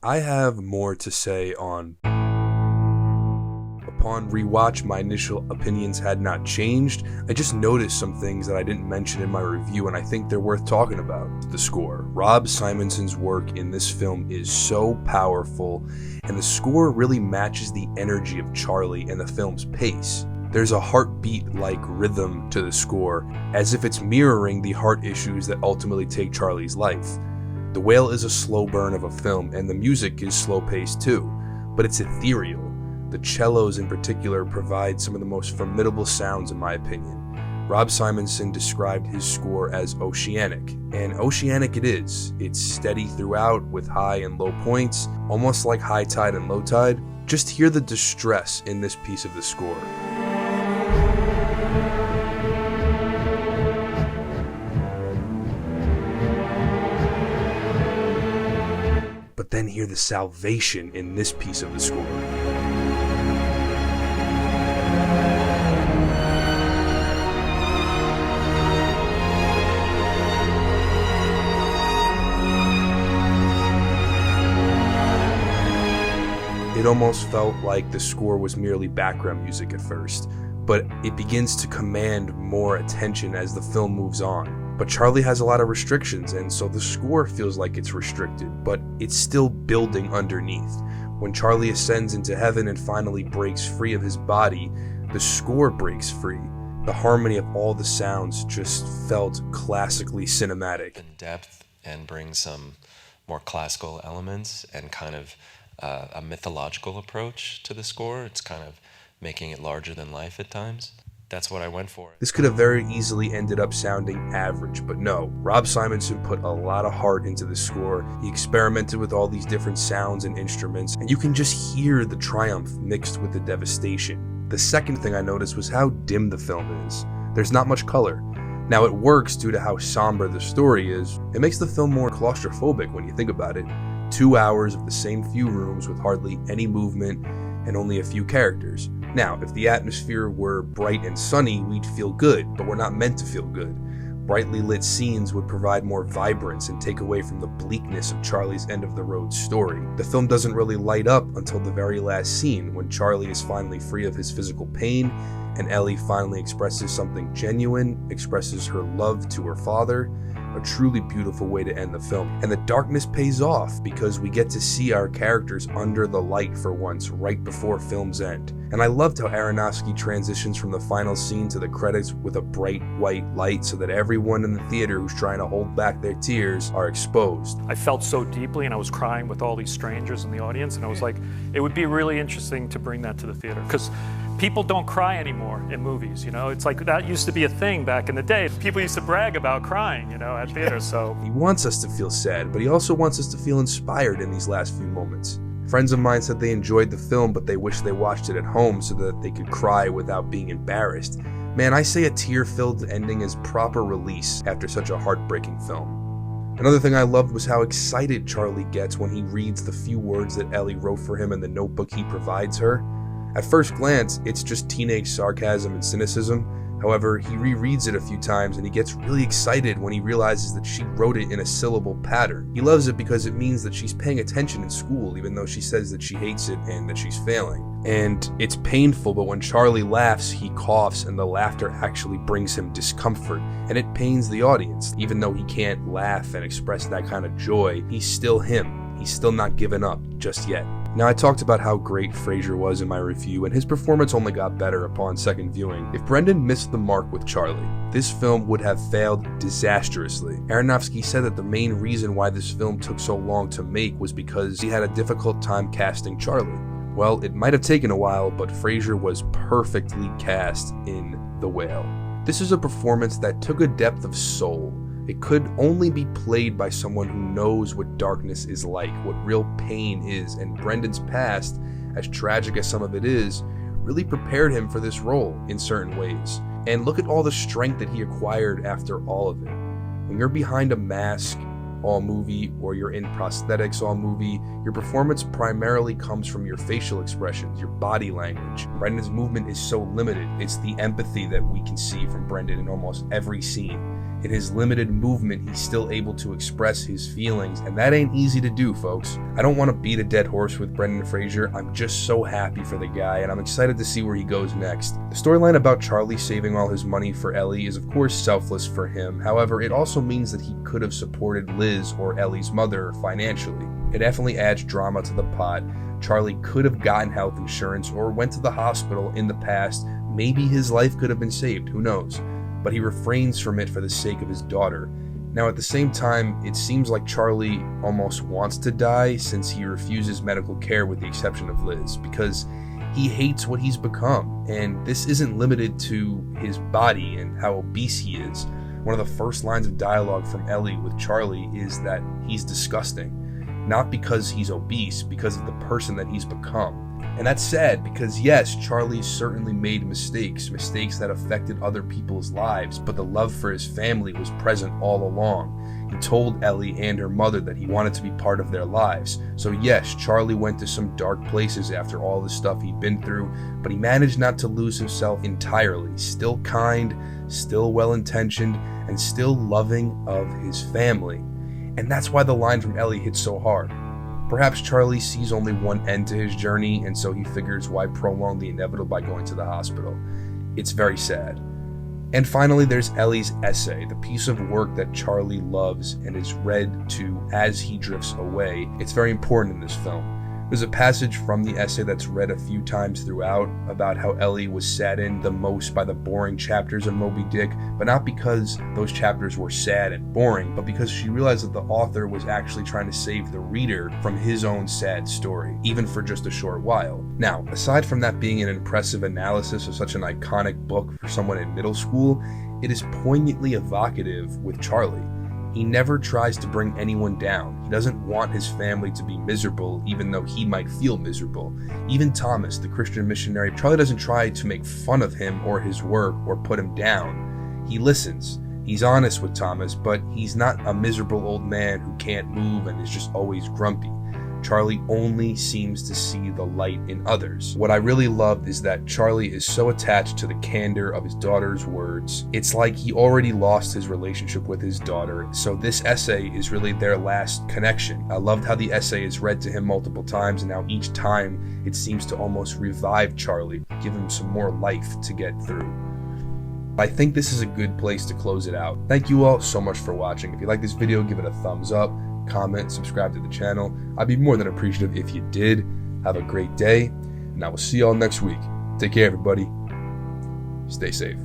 I have more to say on. Upon rewatch, my initial opinions had not changed. I just noticed some things that I didn't mention in my review, and I think they're worth talking about. The score. Rob Simonson's work in this film is so powerful, and the score really matches the energy of Charlie and the film's pace. There's a heartbeat-like rhythm to the score, as if it's mirroring the heart issues that ultimately take Charlie's life. The Whale is a slow burn of a film, and the music is slow-paced too, but it's ethereal. The cellos in particular provide some of the most formidable sounds in my opinion. Rob Simonson described his score as oceanic, and oceanic it is. It's steady throughout with high and low points, almost like high tide and low tide. Just hear the distress in this piece of the score. But then hear the salvation in this piece of the score. It almost felt like the score was merely background music at first, but it begins to command more attention as the film moves on. But Charlie has a lot of restrictions, and so the score feels like it's restricted, but it's still building underneath. When Charlie ascends into heaven and finally breaks free of his body, the score breaks free. The harmony of all the sounds just felt classically cinematic. In depth and bring some more classical elements and kind of a mythological approach to the score. It's kind of making it larger than life at times. That's what I went for. This could have very easily ended up sounding average, but no. Rob Simonson put a lot of heart into the score. He experimented with all these different sounds and instruments, and you can just hear the triumph mixed with the devastation. The second thing I noticed was how dim the film is. There's not much color. Now it works due to how somber the story is. It makes the film more claustrophobic when you think about it. 2 hours of the same few rooms with hardly any movement and only a few characters. Now, if the atmosphere were bright and sunny, we'd feel good, but we're not meant to feel good. Brightly lit scenes would provide more vibrance and take away from the bleakness of Charlie's end-of-the-road story. The film doesn't really light up until the very last scene, when Charlie is finally free of his physical pain, and Ellie finally expresses something genuine, expresses her love to her father. A truly beautiful way to end the film. And the darkness pays off because we get to see our characters under the light for once, right before film's end. And I loved how Aronofsky transitions from the final scene to the credits with a bright white light so that everyone in the theater who's trying to hold back their tears are exposed. I felt so deeply and I was crying with all these strangers in the audience, and I was like, it would be really interesting to bring that to the theater, because people don't cry anymore in movies, you know? It's like that used to be a thing back in the day. People used to brag about crying, you know, at theater, so. He wants us to feel sad, but he also wants us to feel inspired in these last few moments. Friends of mine said they enjoyed the film, but they wish they watched it at home so that they could cry without being embarrassed. Man, I say a tear-filled ending is proper release after such a heartbreaking film. Another thing I loved was how excited Charlie gets when he reads the few words that Ellie wrote for him in the notebook he provides her. At first glance, it's just teenage sarcasm and cynicism. However, he rereads it a few times and he gets really excited when he realizes that she wrote it in a syllable pattern. He loves it because it means that she's paying attention in school, even though she says that she hates it and that she's failing. And it's painful, but when Charlie laughs, he coughs, and the laughter actually brings him discomfort, and it pains the audience. Even though he can't laugh and express that kind of joy, he's still him. He's still not given up just yet. Now, I talked about how great Fraser was in my review, and his performance only got better upon second viewing. If Brendan missed the mark with Charlie, this film would have failed disastrously. Aronofsky said that the main reason why this film took so long to make was because he had a difficult time casting Charlie. Well, it might have taken a while, but Fraser was perfectly cast in The Whale. This is a performance that took a depth of soul. It could only be played by someone who knows what darkness is like, what real pain is, and Brendan's past, as tragic as some of it is, really prepared him for this role in certain ways. And look at all the strength that he acquired after all of it. When you're behind a mask all movie, or you're in prosthetics all movie, your performance primarily comes from your facial expressions, your body language. Brendan's movement is so limited. It's the empathy that we can see from Brendan in almost every scene. In his limited movement, he's still able to express his feelings, and that ain't easy to do, folks. I don't want to beat a dead horse with Brendan Fraser. I'm just so happy for the guy, and I'm excited to see where he goes next. The storyline about Charlie saving all his money for Ellie is of course selfless for him. However, it also means that he could have supported Liz or Ellie's mother financially. It definitely adds drama to the pot. Charlie could have gotten health insurance or went to the hospital in the past. Maybe his life could have been saved, who knows? But he refrains from it for the sake of his daughter. Now, at the same time, it seems like Charlie almost wants to die since he refuses medical care with the exception of Liz, because he hates what he's become. And this isn't limited to his body and how obese he is. One of the first lines of dialogue from Ellie with Charlie is that he's disgusting. Not because he's obese, because of the person that he's become. And that's sad because yes, Charlie certainly made mistakes that affected other people's lives, but the love for his family was present all along. He told Ellie and her mother that he wanted to be part of their lives. So yes, Charlie went to some dark places after all the stuff he'd been through, but he managed not to lose himself entirely. Still kind, still well-intentioned, and still loving of his family. And that's why the line from Ellie hits so hard. Perhaps Charlie sees only one end to his journey, and so he figures why prolong the inevitable by going to the hospital. It's very sad. And finally, there's Ellie's essay, the piece of work that Charlie loves and is read to as he drifts away. It's very important in this film. There's a passage from the essay that's read a few times throughout about how Ellie was saddened the most by the boring chapters of Moby Dick, but not because those chapters were sad and boring, but because she realized that the author was actually trying to save the reader from his own sad story, even for just a short while. Now, aside from that being an impressive analysis of such an iconic book for someone in middle school, it is poignantly evocative with Charlie. He never tries to bring anyone down. He doesn't want his family to be miserable, even though he might feel miserable. Even Thomas, the Christian missionary, Charlie doesn't try to make fun of him or his work or put him down. He listens. He's honest with Thomas, but he's not a miserable old man who can't move and is just always grumpy. Charlie only seems to see the light in others. What I really loved is that Charlie is so attached to the candor of his daughter's words. It's like he already lost his relationship with his daughter, so this essay is really their last connection. I loved how the essay is read to him multiple times, and now each time it seems to almost revive Charlie, give him some more life to get through. I think this is a good place to close it out. Thank you all so much for watching. If you like this video, give it a thumbs up, comment, subscribe to the channel. I'd be more than appreciative if you did. Have a great day, and I will see y'all next week. Take care, everybody. Stay safe.